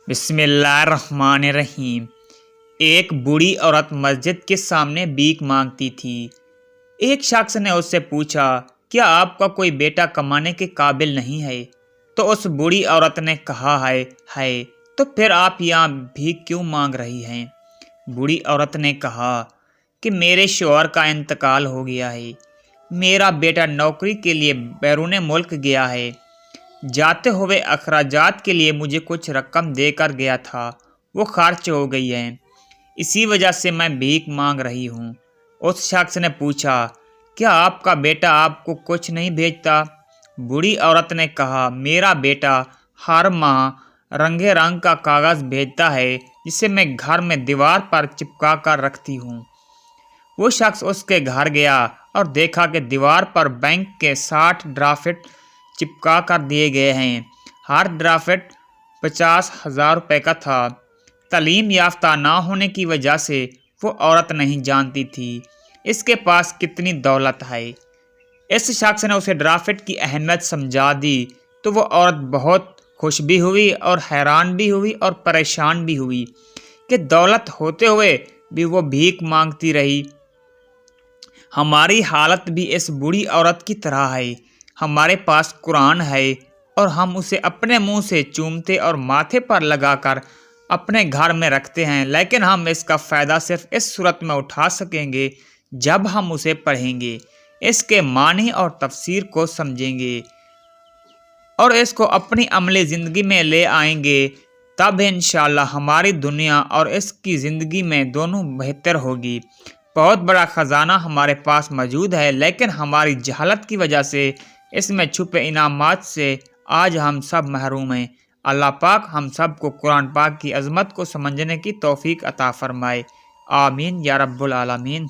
बिस्मिल्लाहिर्रहमानिर्रहीम। एक बूढ़ी औरत मस्जिद के सामने भीख मांगती थी। एक शख्स ने उससे पूछा, क्या आपका कोई बेटा कमाने के काबिल नहीं है? तो उस बूढ़ी औरत ने कहा, है तो फिर आप यहाँ भीख क्यों मांग रही हैं? बूढ़ी औरत ने कहा कि मेरे शौहर का इंतकाल हो गया है। मेरा बेटा नौकरी के लिए बैरून मुल्क गया है। जाते हुए अखराजात के लिए मुझे कुछ रकम देकर गया था, वो खर्च हो गई है। इसी वजह से मैं भीख मांग रही हूँ। उस शख्स ने पूछा, क्या आपका बेटा आपको कुछ नहीं भेजता? बूढ़ी औरत ने कहा, मेरा बेटा हर माह रंगे रंग का कागज़ भेजता है, जिसे मैं घर में दीवार पर चिपका कर रखती हूँ। वो शख्स उसके घर गया और देखा कि दीवार पर बैंक के 60 ड्राफ्ट चिपका कर दिए गए हैं। हर ड्राफ्ट 50,000 रुपये का था। तालीम याफ्ता ना होने की वजह से वो औरत नहीं जानती थी इसके पास कितनी दौलत है। इस शख्स ने उसे ड्राफ्ट की अहमियत समझा दी तो वो औरत बहुत खुश भी हुई और हैरान भी हुई और परेशान भी हुई कि दौलत होते हुए भी वो भीख मांगती रही। हमारी हालत भी इस बूढ़ी औरत की तरह है। हमारे पास कुरान है और हम उसे अपने मुंह से चूमते और माथे पर लगाकर अपने घर में रखते हैं, लेकिन हम इसका फ़ायदा सिर्फ इस सूरत में उठा सकेंगे जब हम उसे पढ़ेंगे, इसके मानी और तफसीर को समझेंगे और इसको अपनी अमली ज़िंदगी में ले आएंगे। तब इंशाअल्लाह हमारी दुनिया और इसकी ज़िंदगी में दोनों बेहतर होगी। बहुत बड़ा ख़जाना हमारे पास मौजूद है, लेकिन हमारी जहालत की वजह से इसमें छुपे इनामात से आज हम सब महरूम हैं। अल्लाह पाक हम सब को कुरान पाक की अज़मत को समझने की तौफीक अता फ़रमाए। आमीन या रब्बुल आलमीन।